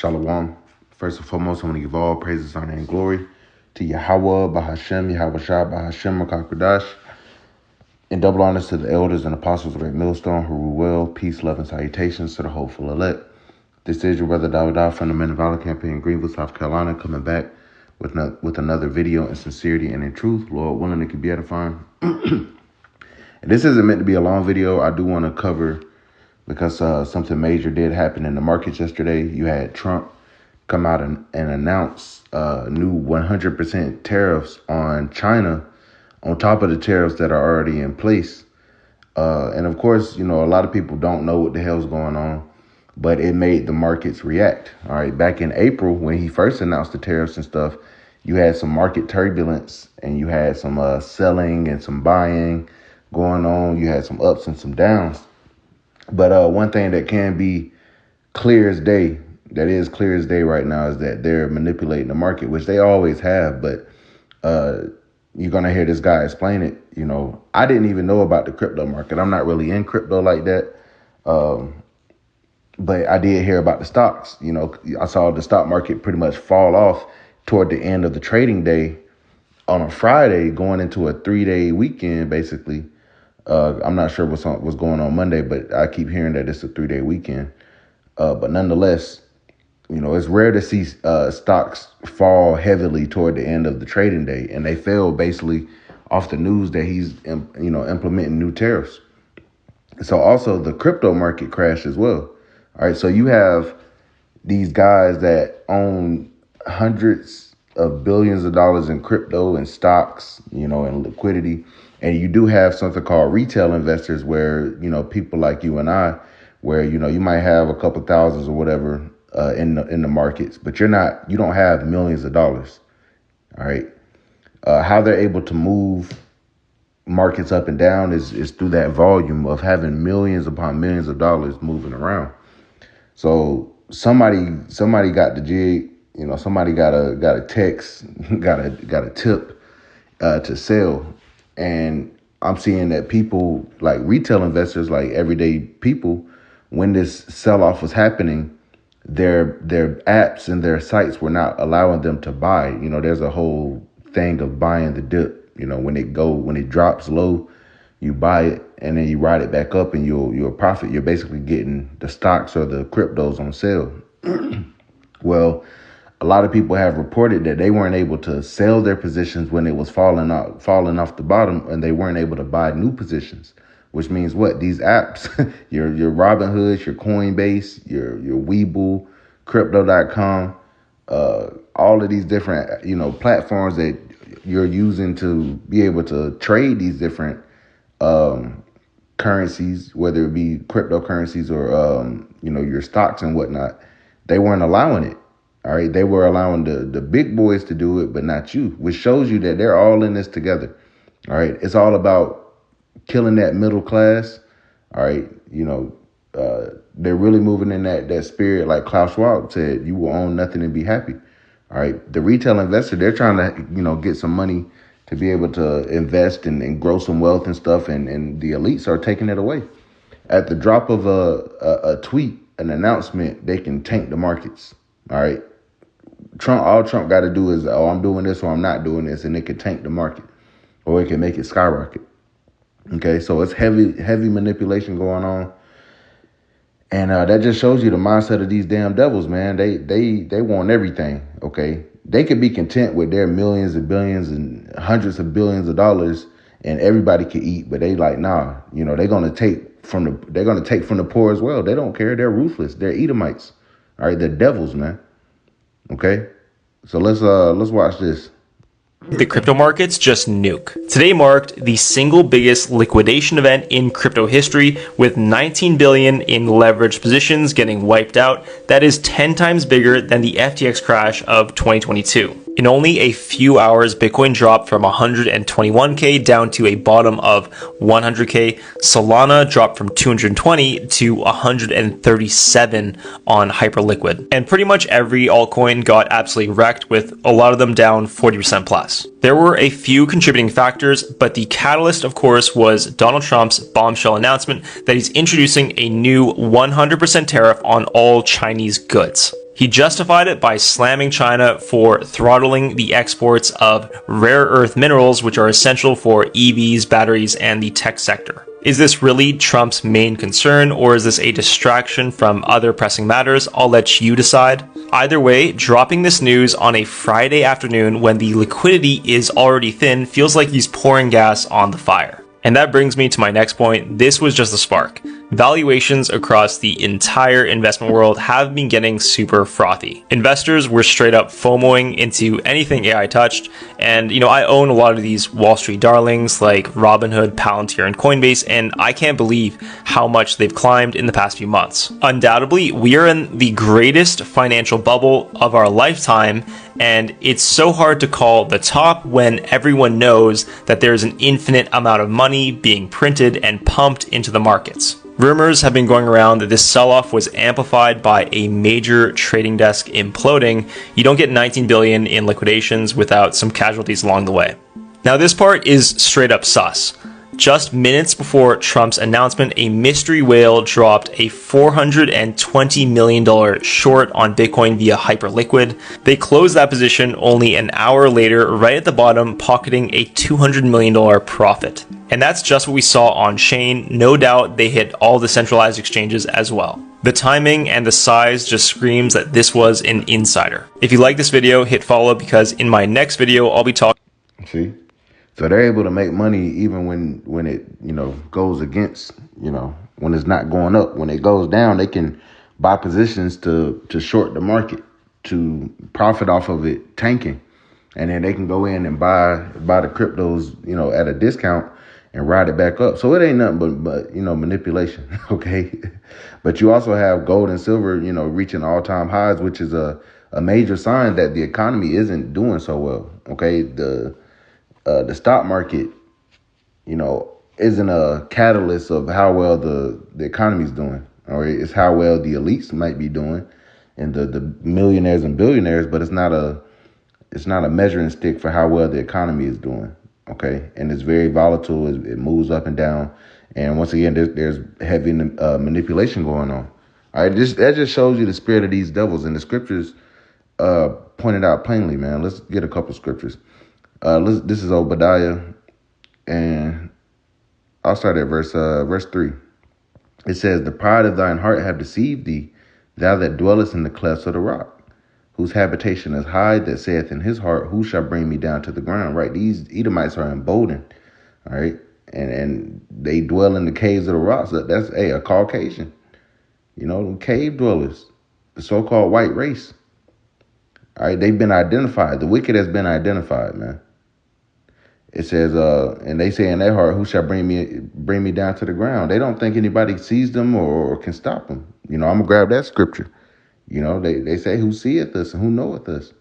Shalom. First and foremost, I want to give all praises, honor, and glory to Yahweh, Bahashem, Yahweh Shah, Bahashem, Makakadash, and double honors to the elders and apostles of Great Millstone who rule well. Peace, love, and salutations to the hopeful elect. This is your brother Dawudah from the Men of Valor campaign in Greenville, South Carolina, coming back with another video in sincerity and in truth. Lord willing, it can be edifying. And this isn't meant to be a long video. I do want to cover, because something major did happen in the markets yesterday. You had Trump come out and announce new 100% tariffs on China on top of the tariffs that are already in place. And of course, you know, a lot of people don't know what the hell's going on, but it made the markets react. All right. Back in April, when he first announced the tariffs and stuff, you had some market turbulence and you had some selling and some buying going on. You had some ups and some downs. But one thing that can be clear as day, that is clear as day right now, is that they're manipulating the market, which they always have. But you're going to hear this guy explain it. You know, I didn't even know about the crypto market. I'm not really in crypto like that. But I did hear about the stocks. You know, I saw the stock market pretty much fall off toward the end of the trading day on a Friday, going into a 3-day weekend, basically. I'm not sure what's going on Monday, but I keep hearing that it's a 3-day weekend. But nonetheless, you know, it's rare to see stocks fall heavily toward the end of the trading day. And they fell basically off the news that he's, implementing new tariffs. So also the crypto market crashed as well. All right. So you have these guys that own hundreds of billions of dollars in crypto and stocks, you know, and liquidity. And you do have something called retail investors where, you know, people like you and I, where, you know, you might have a couple thousands or whatever in the markets, but you don't have millions of dollars. All right. How they're able to move markets up and down is through that volume of having millions upon millions of dollars moving around. So somebody got the jig, you know, somebody got a text, got a tip to sell. And I'm seeing that people like retail investors, like everyday people, when this sell-off was happening, their apps and their sites were not allowing them to buy. You know, there's a whole thing of buying the dip. You know, when it drops low, you buy it and then you ride it back up and you'll profit. You're basically getting the stocks or the cryptos on sale. Well, a lot of people have reported that they weren't able to sell their positions when it was falling off the bottom, and they weren't able to buy new positions, which means what? These apps, your Robinhood, your Coinbase, your Webull, Crypto.com, all of these different, you know, platforms that you're using to be able to trade these different currencies, whether it be cryptocurrencies or, your stocks and whatnot, they weren't allowing it. All right. They were allowing the big boys to do it, but not you, which shows you that they're all in this together. All right. It's all about killing that middle class. All right. You know, they're really moving in that spirit. Like Klaus Schwab said, you will own nothing and be happy. All right. The retail investor, they're trying to, you know, get some money to be able to invest and grow some wealth and stuff. And the elites are taking it away. At the drop of a tweet, an announcement, they can tank the markets. All right. All Trump got to do is, I'm doing this or I'm not doing this, and it could tank the market or it can make it skyrocket. Okay, so it's heavy manipulation going on. And that just shows you the mindset of these damn devils, man. They want everything, okay? They could be content with their millions and billions and hundreds of billions of dollars and everybody can eat, but they like, nah, you know, they're going to take from the poor as well. They don't care. They're ruthless. They're Edomites. All right, they're devils, man. Okay, so let's watch this. The crypto markets just nuke. Today marked the single biggest liquidation event in crypto history, with 19 billion in leveraged positions getting wiped out. That is 10 times bigger than the FTX crash of 2022. In only a few hours, Bitcoin dropped from 121K down to a bottom of 100K. Solana dropped from 220 to 137 on Hyperliquid. And pretty much every altcoin got absolutely wrecked, with a lot of them down 40% plus. There were a few contributing factors, but the catalyst, of course, was Donald Trump's bombshell announcement that he's introducing a new 100% tariff on all Chinese goods. He justified it by slamming China for throttling the exports of rare earth minerals, which are essential for EVs, batteries, and the tech sector. Is this really Trump's main concern, or is this a distraction from other pressing matters? I'll let you decide. Either way, dropping this news on a Friday afternoon when the liquidity is already thin feels like he's pouring gas on the fire. And that brings me to my next point. This was just a spark. Valuations across the entire investment world have been getting super frothy. Investors were straight up FOMOing into anything AI touched. And, I own a lot of these Wall Street darlings like Robinhood, Palantir, and Coinbase, and I can't believe how much they've climbed in the past few months. Undoubtedly, we are in the greatest financial bubble of our lifetime, and it's so hard to call the top when everyone knows that there's an infinite amount of money being printed and pumped into the markets. Rumors have been going around that this sell-off was amplified by a major trading desk imploding. You don't get 19 billion in liquidations without some casualties along the way. Now, this part is straight up sus. Just minutes before Trump's announcement, a mystery whale dropped a $420 million short on Bitcoin via Hyperliquid. They closed that position only an hour later, right at the bottom, pocketing a $200 million profit. And that's just what we saw on chain. No doubt they hit all the centralized exchanges as well. The timing and the size just screams that this was an insider. If you like this video, hit follow because in my next video, I'll be talking. See? So they're able to make money even when it, goes against, when it's not going up. When it goes down, they can buy positions to short the market, to profit off of it tanking. And then they can go in and buy the cryptos, at a discount and ride it back up. So it ain't nothing but manipulation, okay? But you also have gold and silver, reaching all-time highs, which is a major sign that the economy isn't doing so well, okay? The stock market, isn't a catalyst of how well the economy is doing, or it's how well the elites might be doing, and the millionaires and billionaires. But it's not a measuring stick for how well the economy is doing. Okay, and it's very volatile. It moves up and down, and once again, there's heavy manipulation going on. All right, that just shows you the spirit of these devils, and the scriptures pointed out plainly. Man, let's get a couple scriptures. This is Obadiah, and I'll start at verse 3. It says, "The pride of thine heart have deceived thee, thou that dwellest in the clefts of the rock, whose habitation is high, that saith in his heart, who shall bring me down to the ground?" Right? These Edomites are emboldened, all right? And they dwell in the caves of the rocks. That's a Caucasian, cave dwellers, the so-called white race. All right, they've been identified. The wicked has been identified, man. It says, and they say in their heart, who shall bring me down to the ground? They don't think anybody sees them or can stop them. I'm going to grab that scripture. They say, who seeth us and who knoweth us?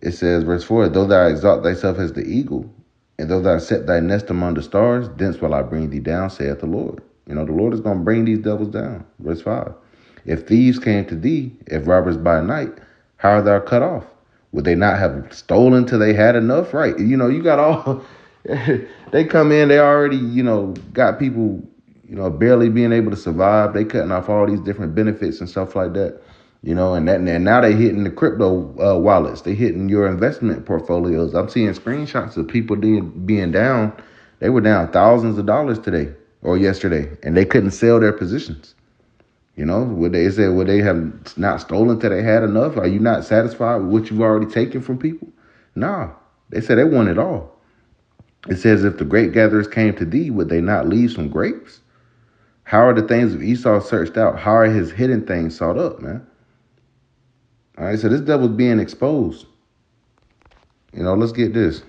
It says, verse 4, though thou exalt thyself as the eagle, and though thou set thy nest among the stars, thence will I bring thee down, saith the Lord. The Lord is going to bring these devils down. Verse 5, if thieves came to thee, if robbers by night, how art thou cut off? Would they not have stolen till they had enough? Right. You got all, they come in, they already, got people, barely being able to survive. They cutting off all these different benefits and stuff like that, and now they hitting the crypto wallets. They hitting your investment portfolios. I'm seeing screenshots of people being down. They were down thousands of dollars today or yesterday, and they couldn't sell their positions. Would they have not stolen till they had enough? Are you not satisfied with what you've already taken from people? Nah, they said they want it all. It says, if the grape gatherers came to thee, would they not leave some grapes? How are the things of Esau searched out? How are his hidden things sought up, man? All right, so this devil's being exposed. Let's get this.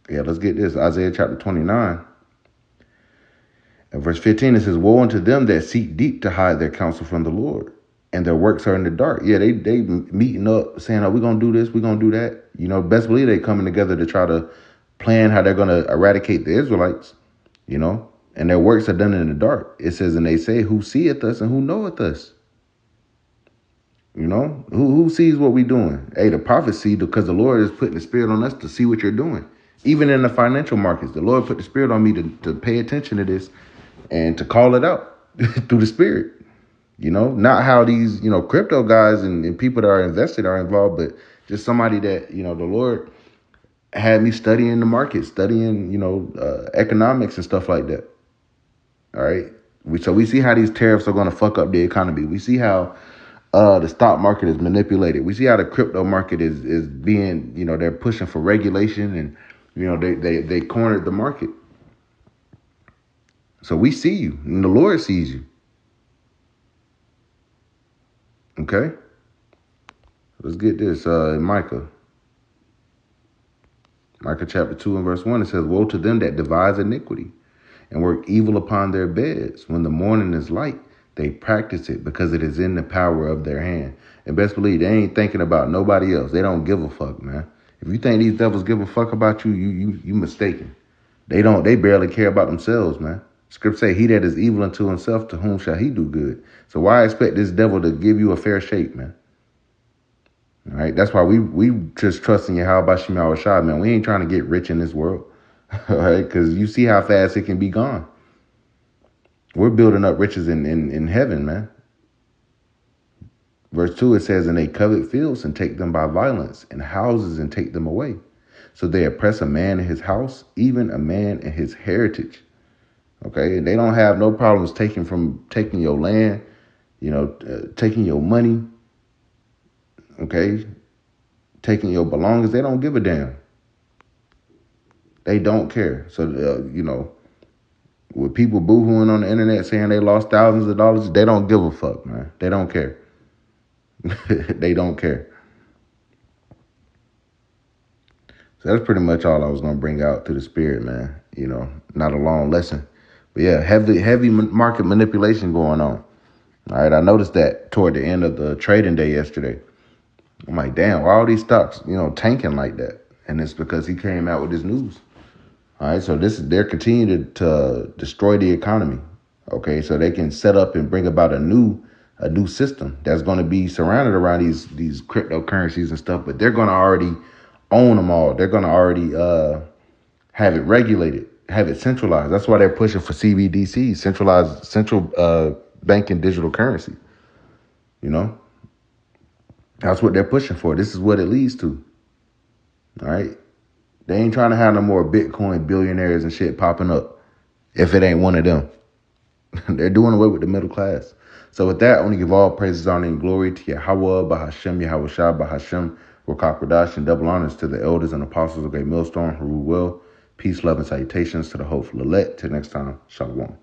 Let's get this. Isaiah chapter 29. And verse 15, it says, woe unto them that seek deep to hide their counsel from the Lord, and their works are in the dark. Yeah, they meeting up saying, we're going to do this, we're going to do that. Best believe they coming together to try to plan how they're going to eradicate the Israelites, and their works are done in the dark. It says, and they say, who seeth us and who knoweth us? Who sees what we're doing? Hey, the prophets see because the Lord is putting the spirit on us to see what you're doing. Even in the financial markets, the Lord put the Spirit on me to pay attention to this and to call it out through the Spirit. Not how these, crypto guys and people that are invested are involved, but just somebody that, the Lord had me studying the market, studying, economics and stuff like that. All right. So we see how these tariffs are going to fuck up the economy. We see how the stock market is manipulated. We see how the crypto market is being, they're pushing for regulation and, they cornered the market. So we see you and the Lord sees you. Okay. Let's get this. Micah chapter 2 and verse 1, it says, woe to them that devise iniquity and work evil upon their beds. When the morning is light, they practice it because it is in the power of their hand. And best believe they ain't thinking about nobody else. They don't give a fuck, man. If you think these devils give a fuck about you, you mistaken. They don't. They barely care about themselves, man. Scripture say, he that is evil unto himself, to whom shall he do good? So why expect this devil to give you a fair shake, man? All right. That's why we just trust in Yahweh Shem Yahushua, man. We ain't trying to get rich in this world. All right. Because you see how fast it can be gone. We're building up riches in heaven, man. Verse 2, it says, and they covet fields and take them by violence, and houses and take them away. So they oppress a man in his house, even a man in his heritage. Okay. And they don't have no problems taking your land, taking your money. Okay. Taking your belongings. They don't give a damn. They don't care. So, with people boohooing on the internet saying they lost thousands of dollars, they don't give a fuck, man. They don't care. They don't care. So that's pretty much all I was going to bring out to the Spirit, man. Not a long lesson. But yeah, heavy market manipulation going on. All right, I noticed that toward the end of the trading day yesterday. I'm like, damn, why are all these stocks, tanking like that? And it's because he came out with this news. All right, so they're continuing to destroy the economy. Okay, so they can set up and bring about a new system that's going to be surrounded around these cryptocurrencies and stuff. But they're going to already own them all. They're going to already have it regulated, have it centralized. That's why they're pushing for CBDC, central banking digital currency. That's what they're pushing for. This is what it leads to. All right. They ain't trying to have no more Bitcoin billionaires and shit popping up if it ain't one of them. They're doing away with the middle class. So with that, I want to give all praises, honor, and glory to Yahweh, Bahashem, Yahushua, Bahashem, Rakak Radash, and double honors to the elders and apostles of Great Millstone who rule well. Peace, love, and salutations to the hopeful elect. Till next time, Shalom.